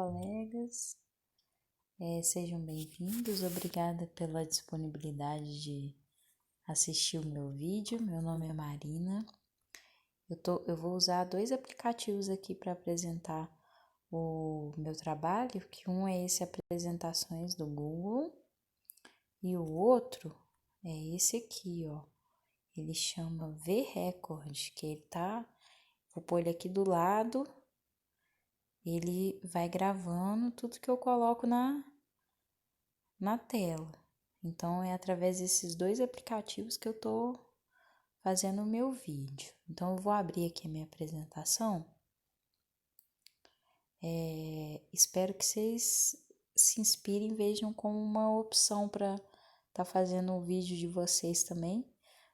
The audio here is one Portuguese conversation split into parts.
colegas. Sejam bem-vindos. Obrigada pela disponibilidade de assistir o meu vídeo. Meu nome é Marina. Eu vou usar 2 aplicativos aqui para apresentar o meu trabalho, que um é esse Apresentações do Google e o outro é esse aqui, ó. Ele chama V-Record, que ele tá... Vou pôr ele aqui do lado. Ele vai gravando tudo que eu coloco na tela. Então, é através desses 2 aplicativos que eu tô fazendo o meu vídeo. Então, eu vou abrir aqui a minha apresentação. Espero que vocês se inspirem e vejam como uma opção para tá fazendo o vídeo de vocês também.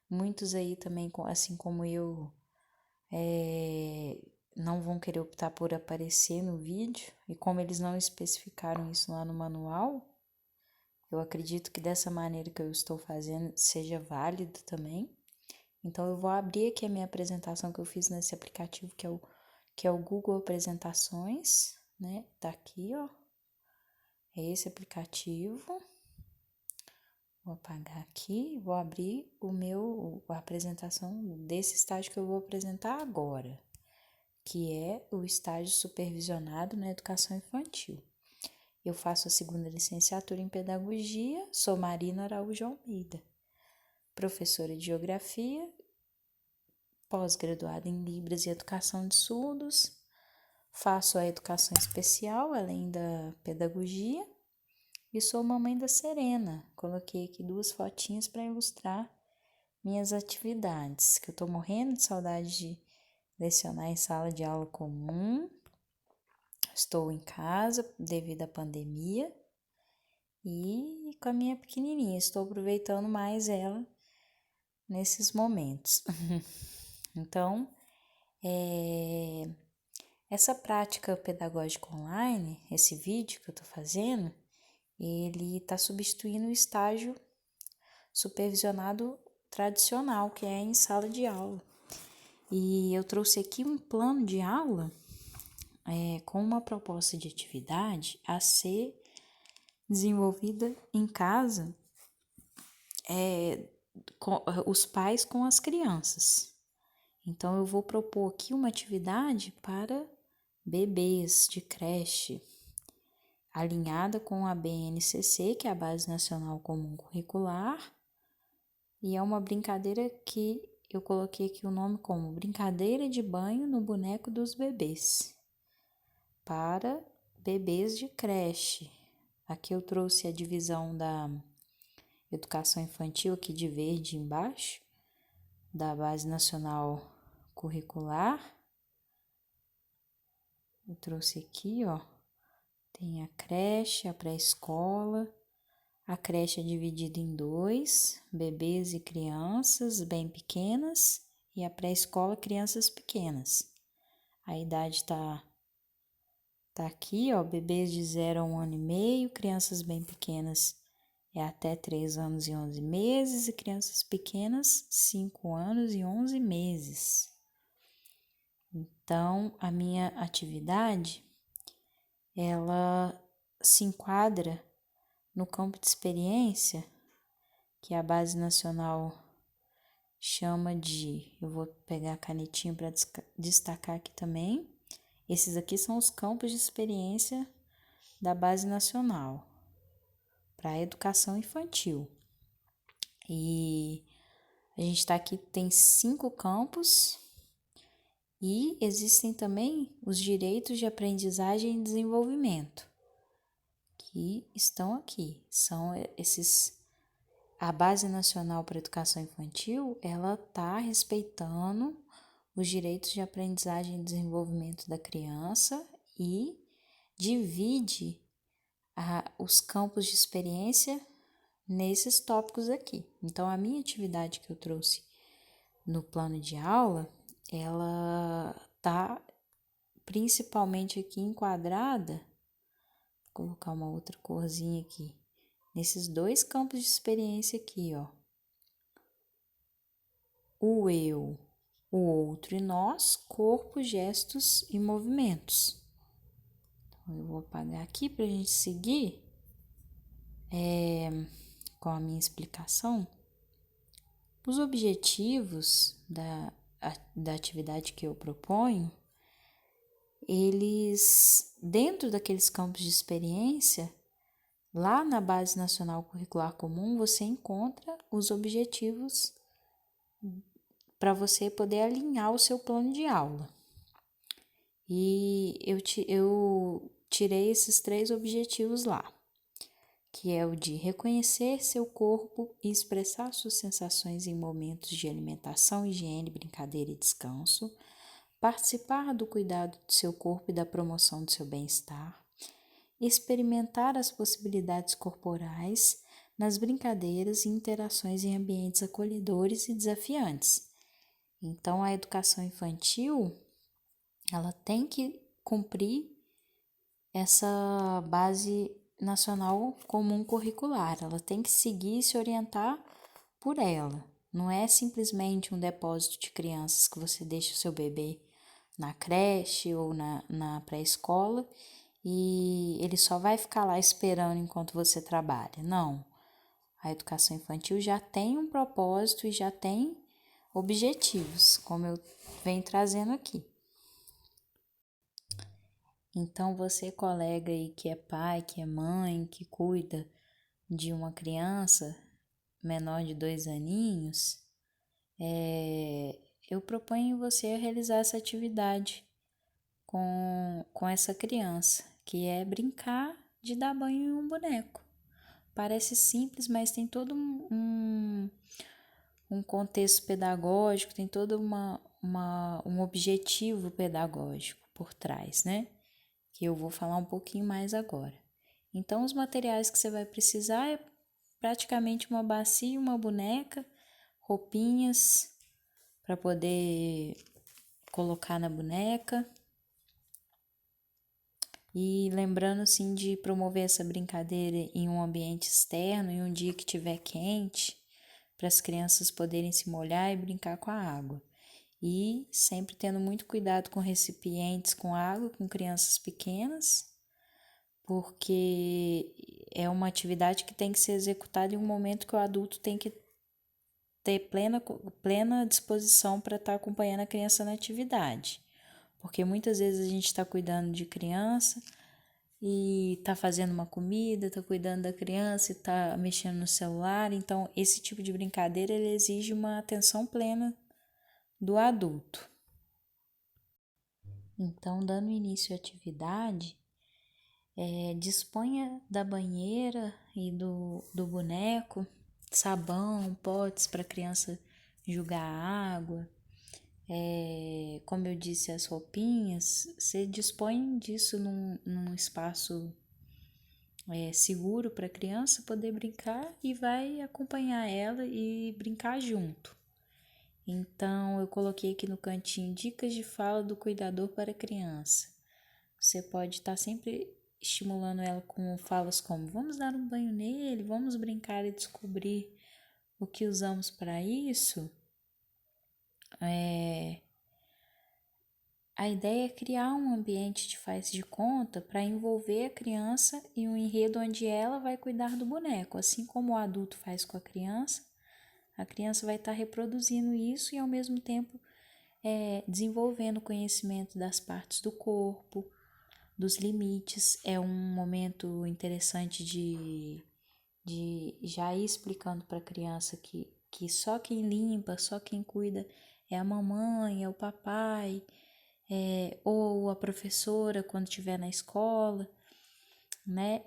Muitos aí também, assim como eu, não vão querer optar por aparecer no vídeo, e como eles não especificaram isso lá no manual, eu acredito que dessa maneira que eu estou fazendo seja válido também. Então, eu vou abrir aqui a minha apresentação que eu fiz nesse aplicativo, que é o Google Apresentações, né? Tá aqui, ó. É esse aplicativo. Vou apagar aqui, vou abrir a apresentação desse estágio que eu vou apresentar agora, que é o estágio supervisionado na educação infantil. Eu faço a 2ª licenciatura em pedagogia, sou Marina Araújo Almeida, professora de geografia, pós-graduada em Libras e educação de surdos, faço a educação especial, além da pedagogia, e sou mamãe da Serena. Coloquei aqui 2 fotinhas para ilustrar minhas atividades, que eu tô morrendo de saudade de lecionar em sala de aula comum. Estou em casa devido à pandemia e com a minha pequenininha, estou aproveitando mais ela nesses momentos. Então, essa prática pedagógica online, esse vídeo que eu tô fazendo, ele está substituindo o estágio supervisionado tradicional, que é em sala de aula. E eu trouxe aqui um plano de aula com uma proposta de atividade a ser desenvolvida em casa, com os pais com as crianças. Então, eu vou propor aqui uma atividade para bebês de creche, alinhada com a BNCC, que é a Base Nacional Comum Curricular, e é uma brincadeira que eu coloquei aqui o nome como Brincadeira de Banho no Boneco dos Bebês, para bebês de creche. Aqui eu trouxe a divisão da educação infantil, aqui de verde embaixo, da Base Nacional Curricular. Eu trouxe aqui, ó, tem a creche, a pré-escola. A creche é dividida em 2, bebês e crianças bem pequenas, e a pré-escola, crianças pequenas. A idade tá aqui, ó, bebês de 0 a 1 ano e meio, crianças bem pequenas é até 3 anos e 11 meses, e crianças pequenas 5 anos e 11 meses. Então, a minha atividade, ela se enquadra no campo de experiência que a Base Nacional chama de... Eu vou pegar a canetinha para destacar aqui também. Esses aqui são os campos de experiência da Base Nacional para a educação infantil. E a gente está aqui, tem 5 campos, e existem também os direitos de aprendizagem e desenvolvimento, que estão aqui. São esses... A Base Nacional para a Educação Infantil, ela está respeitando os direitos de aprendizagem e desenvolvimento da criança e divide os campos de experiência nesses tópicos aqui. Então, a minha atividade que eu trouxe no plano de aula, ela está principalmente aqui enquadrada, vou colocar uma outra corzinha aqui, nesses 2 campos de experiência aqui, ó. O eu, o outro e nós, corpo, gestos e movimentos. Eu vou apagar aqui para a gente seguir com a minha explicação. Os objetivos da atividade que eu proponho, eles, dentro daqueles campos de experiência, lá na Base Nacional Curricular Comum, você encontra os objetivos para você poder alinhar o seu plano de aula. E eu tirei esses 3 objetivos lá, que é o de reconhecer seu corpo e expressar suas sensações em momentos de alimentação, higiene, brincadeira e descanso, participar do cuidado do seu corpo e da promoção do seu bem-estar, experimentar as possibilidades corporais nas brincadeiras e interações em ambientes acolhedores e desafiantes. Então, a educação infantil, ela tem que cumprir essa base nacional comum curricular, ela tem que seguir e se orientar por ela. Não é simplesmente um depósito de crianças que você deixa o seu bebê na creche ou na pré-escola e ele só vai ficar lá esperando enquanto você trabalha. Não. A educação infantil já tem um propósito e já tem objetivos, como eu venho trazendo aqui. Então, você, colega aí que é pai, que é mãe, que cuida de uma criança menor de 2 aninhos, eu proponho você a realizar essa atividade com essa criança, que é brincar de dar banho em um boneco. Parece simples, mas tem todo um contexto pedagógico, tem todo um objetivo pedagógico por trás, né? Que eu vou falar um pouquinho mais agora. Então, os materiais que você vai precisar é praticamente uma bacia, uma boneca, roupinhas para poder colocar na boneca. E lembrando, assim, de promover essa brincadeira em um ambiente externo, em um dia que estiver quente, para as crianças poderem se molhar e brincar com a água. E sempre tendo muito cuidado com recipientes com água, com crianças pequenas, porque é uma atividade que tem que ser executada em um momento que o adulto tem que ter plena disposição para estar acompanhando a criança na atividade. Porque muitas vezes a gente está cuidando de criança e está fazendo uma comida, está cuidando da criança e está mexendo no celular. Então, esse tipo de brincadeira ele exige uma atenção plena do adulto. Então, dando início à atividade, disponha da banheira e do boneco, sabão, potes para a criança jogar água. Como eu disse, as roupinhas, você dispõe disso num espaço seguro para a criança poder brincar e vai acompanhar ela e brincar junto. Então, eu coloquei aqui no cantinho dicas de fala do cuidador para a criança. Você pode estar sempre estimulando ela com falas como: vamos dar um banho nele, vamos brincar e descobrir o que usamos para isso. A ideia é criar um ambiente de faz de conta para envolver a criança em um enredo onde ela vai cuidar do boneco, assim como o adulto faz com a criança vai estar reproduzindo isso e ao mesmo tempo desenvolvendo o conhecimento das partes do corpo, dos limites. É um momento interessante de já ir explicando para a criança que só quem limpa, só quem cuida é a mamãe, é o papai, ou a professora quando estiver na escola, né?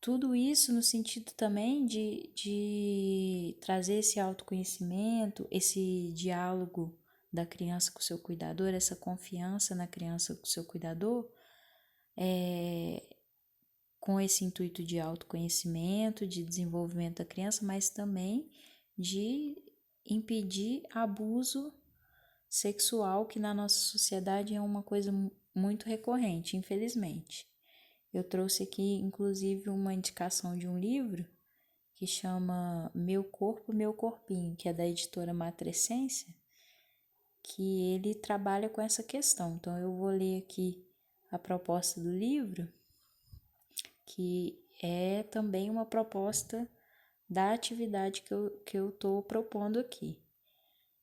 Tudo isso no sentido também de trazer esse autoconhecimento, esse diálogo da criança com o seu cuidador, essa confiança na criança com o seu cuidador, com esse intuito de autoconhecimento, de desenvolvimento da criança, mas também de impedir abuso sexual, que na nossa sociedade é uma coisa muito recorrente, infelizmente. Eu trouxe aqui, inclusive, uma indicação de um livro que chama Meu Corpo, Meu Corpinho, que é da editora Matrescência, que ele trabalha com essa questão. Então, eu vou ler aqui a proposta do livro que é também uma proposta da atividade que eu estou propondo aqui.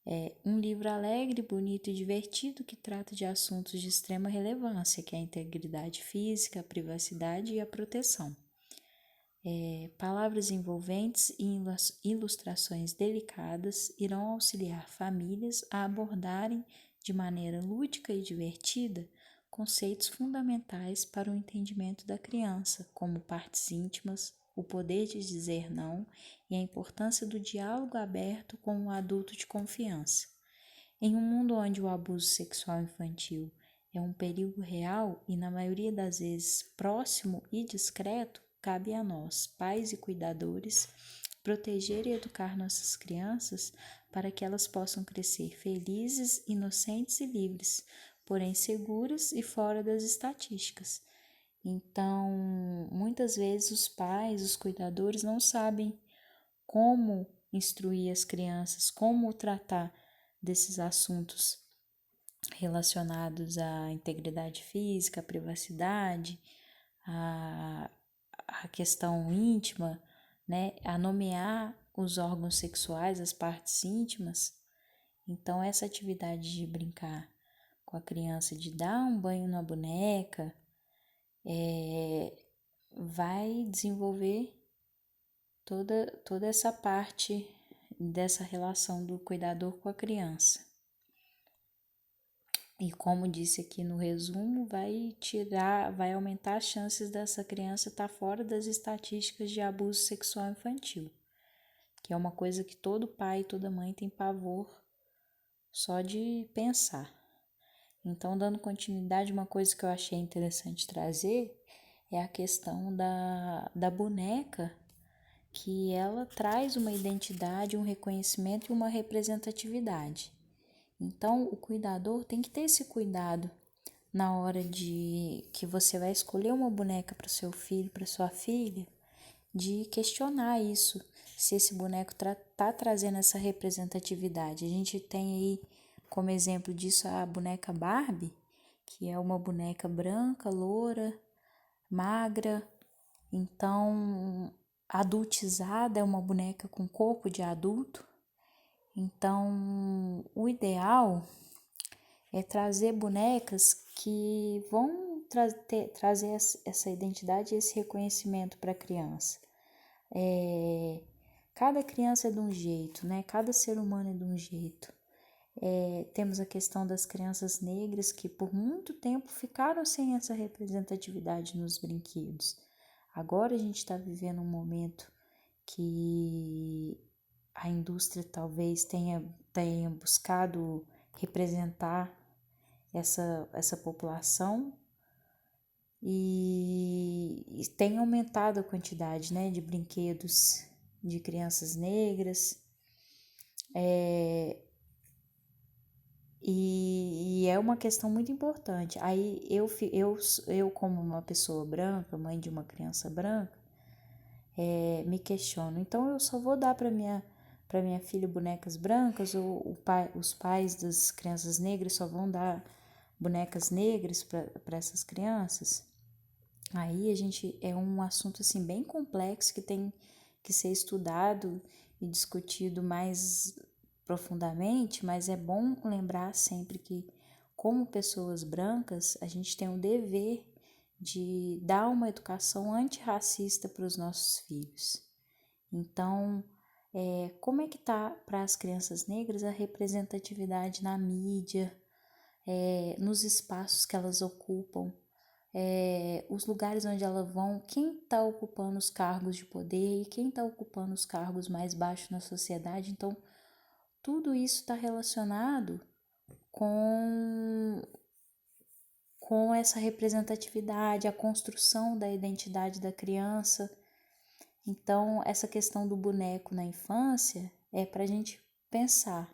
É um livro alegre, bonito e divertido que trata de assuntos de extrema relevância, que é a integridade física, a privacidade e a proteção. Palavras envolventes e ilustrações delicadas irão auxiliar famílias a abordarem de maneira lúdica e divertida conceitos fundamentais para o entendimento da criança, como partes íntimas, o poder de dizer não e a importância do diálogo aberto com um adulto de confiança. Em um mundo onde o abuso sexual infantil é um perigo real e, na maioria das vezes, próximo e discreto, cabe a nós, pais e cuidadores, proteger e educar nossas crianças para que elas possam crescer felizes, inocentes e livres, porém seguras e fora das estatísticas. Então, muitas vezes os pais, os cuidadores não sabem como instruir as crianças, como tratar desses assuntos relacionados à integridade física, à privacidade, à questão íntima, né, a nomear os órgãos sexuais, as partes íntimas. Então, essa atividade de brincar com a criança, de dar um banho na boneca, vai desenvolver toda essa parte dessa relação do cuidador com a criança. E como disse aqui no resumo, vai aumentar as chances dessa criança estar fora das estatísticas de abuso sexual infantil, que é uma coisa que todo pai e toda mãe tem pavor só de pensar. Então, dando continuidade, uma coisa que eu achei interessante trazer é a questão da boneca, que ela traz uma identidade, um reconhecimento e uma representatividade. Então, o cuidador tem que ter esse cuidado na hora de que você vai escolher uma boneca para o seu filho, para sua filha, de questionar isso, se esse boneco tá trazendo essa representatividade. A gente tem aí como exemplo disso a boneca Barbie, que é uma boneca branca, loura, magra, então adultizada, é uma boneca com corpo de adulto. Então, o ideal é trazer bonecas que vão trazer essa identidade e esse reconhecimento para a criança. Cada criança é de um jeito, né? Cada ser humano é de um jeito. Temos a questão das crianças negras que por muito tempo ficaram sem essa representatividade nos brinquedos. Agora a gente está vivendo um momento que a indústria talvez tenha buscado representar essa população e tem aumentado a quantidade, né, de brinquedos de crianças negras. E é uma questão muito importante. Aí eu como uma pessoa branca, mãe de uma criança branca, me questiono. Então eu só vou dar para minha filha bonecas brancas ou os pais das crianças negras só vão dar bonecas negras para essas crianças? Aí é um assunto assim bem complexo que tem que ser estudado e discutido mais profundamente, mas é bom lembrar sempre que, como pessoas brancas, a gente tem o dever de dar uma educação antirracista para os nossos filhos. Então, como é que tá para as crianças negras a representatividade na mídia, nos espaços que elas ocupam, os lugares onde elas vão, quem está ocupando os cargos de poder e quem está ocupando os cargos mais baixos na sociedade. Então, tudo isso está relacionado com essa representatividade, a construção da identidade da criança. Então, essa questão do boneco na infância é para a gente pensar.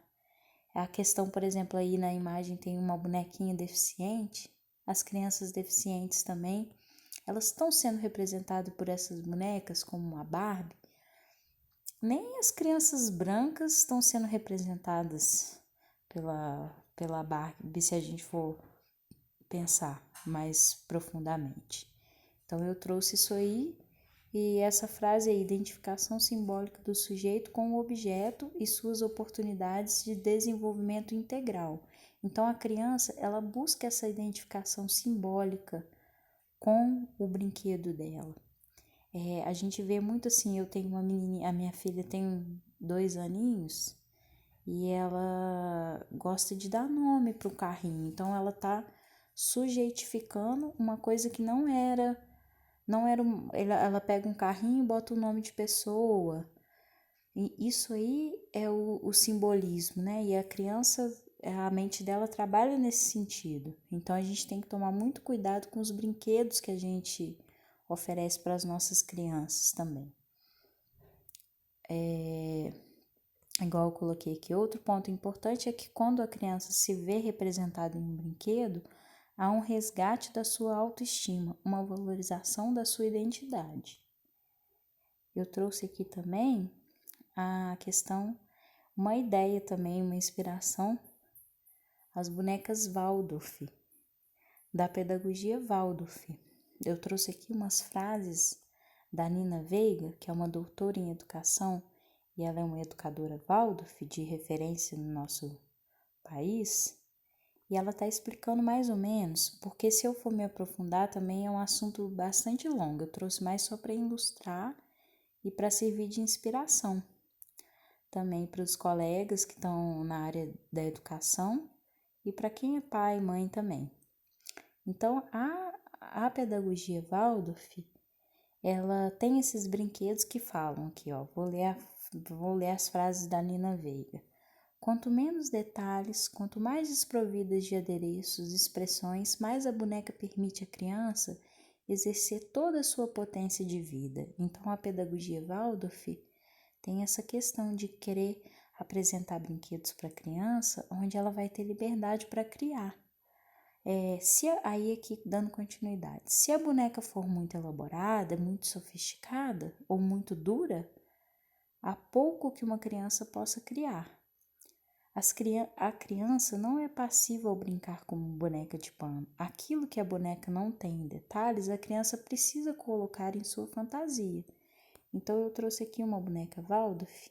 A questão, por exemplo, aí na imagem tem uma bonequinha deficiente, as crianças deficientes também, elas estão sendo representadas por essas bonecas como a Barbie. Nem as crianças brancas estão sendo representadas pela Barbie, se a gente for pensar mais profundamente. Então eu trouxe isso aí, e essa frase é identificação simbólica do sujeito com o objeto e suas oportunidades de desenvolvimento integral. Então a criança, ela busca essa identificação simbólica com o brinquedo dela. A gente vê muito assim, eu tenho uma menininha, a minha filha tem 2 aninhos, e ela gosta de dar nome para o carrinho, então ela tá sujeitificando uma coisa que ela pega um carrinho e bota o nome de pessoa, e isso aí é o simbolismo, né? E a criança, a mente dela trabalha nesse sentido, então a gente tem que tomar muito cuidado com os brinquedos que a gente oferece para as nossas crianças também. Igual eu coloquei aqui, outro ponto importante é que quando a criança se vê representada em um brinquedo, há um resgate da sua autoestima, uma valorização da sua identidade. Eu trouxe aqui também a questão, uma ideia também, uma inspiração, as bonecas Waldorf, da pedagogia Waldorf. Eu trouxe aqui umas frases da Nina Veiga, que é uma doutora em educação, e ela é uma educadora Waldorf de referência no nosso país, e ela está explicando mais ou menos, porque se eu for me aprofundar também é um assunto bastante longo, eu trouxe mais só para ilustrar e para servir de inspiração também para os colegas que estão na área da educação e para quem é pai e mãe também. Então, a pedagogia Waldorf, ela tem esses brinquedos que falam aqui, ó, vou ler as frases da Nina Veiga. Quanto menos detalhes, quanto mais desprovidas de adereços, expressões, mais a boneca permite à criança exercer toda a sua potência de vida. Então, a pedagogia Waldorf tem essa questão de querer apresentar brinquedos para a criança, onde ela vai ter liberdade para criar. Aí aqui dando continuidade, se a boneca for muito elaborada, muito sofisticada ou muito dura, há pouco que uma criança possa criar. A criança não é passiva ao brincar com boneca de pano. Aquilo que a boneca não tem em detalhes, a criança precisa colocar em sua fantasia. Então eu trouxe aqui uma boneca Waldorf.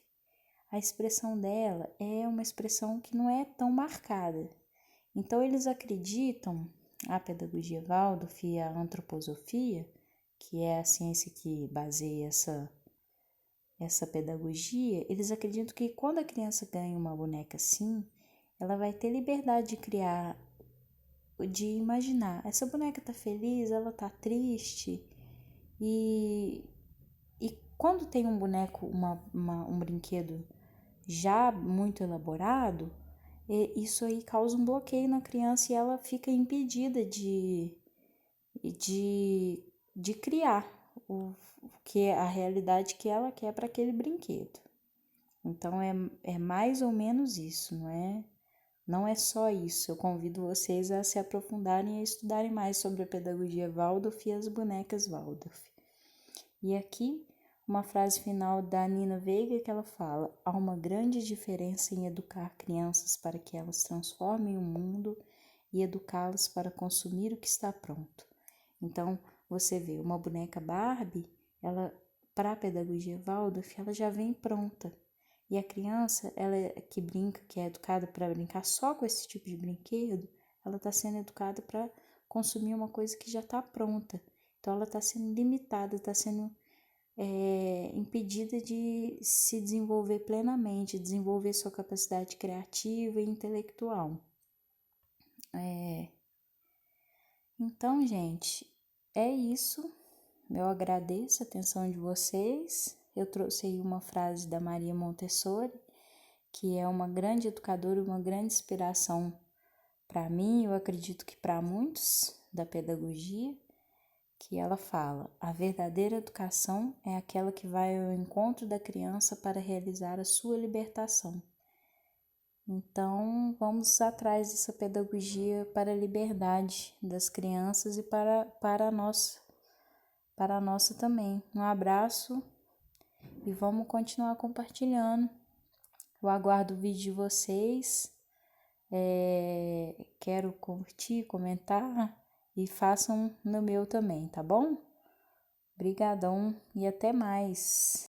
A expressão dela é uma expressão que não é tão marcada. Então, eles acreditam, a pedagogia Waldorf e a antroposofia, que é a ciência que baseia essa pedagogia, eles acreditam que quando a criança ganha uma boneca assim, ela vai ter liberdade de criar, de imaginar, essa boneca tá feliz, ela tá triste, e quando tem um boneco, um brinquedo já muito elaborado, isso aí causa um bloqueio na criança e ela fica impedida de criar o que é a realidade que ela quer para aquele brinquedo. Então é mais ou menos isso, não é só isso. Eu convido vocês a se aprofundarem e a estudarem mais sobre a pedagogia Waldorf e as bonecas Waldorf. E aqui uma frase final da Nina Veiga que ela fala: há uma grande diferença em educar crianças para que elas transformem o mundo e educá-las para consumir o que está pronto. Então, você vê uma boneca Barbie, ela, para a pedagogia Waldorf, ela já vem pronta. E a criança, ela que brinca, que é educada para brincar só com esse tipo de brinquedo, ela está sendo educada para consumir uma coisa que já está pronta. Então, ela está sendo limitada, está sendo impedida de se desenvolver plenamente, desenvolver sua capacidade criativa e intelectual. Então, gente, é isso. Eu agradeço a atenção de vocês. Eu trouxe aí uma frase da Maria Montessori, que é uma grande educadora, uma grande inspiração para mim, eu acredito que para muitos da pedagogia, que ela fala: a verdadeira educação é aquela que vai ao encontro da criança para realizar a sua libertação. Então, vamos atrás dessa pedagogia para a liberdade das crianças e para a nossa também. Um abraço e vamos continuar compartilhando. Eu aguardo o vídeo de vocês. Quero curtir, comentar e façam no meu também, tá bom? Brigadão e até mais.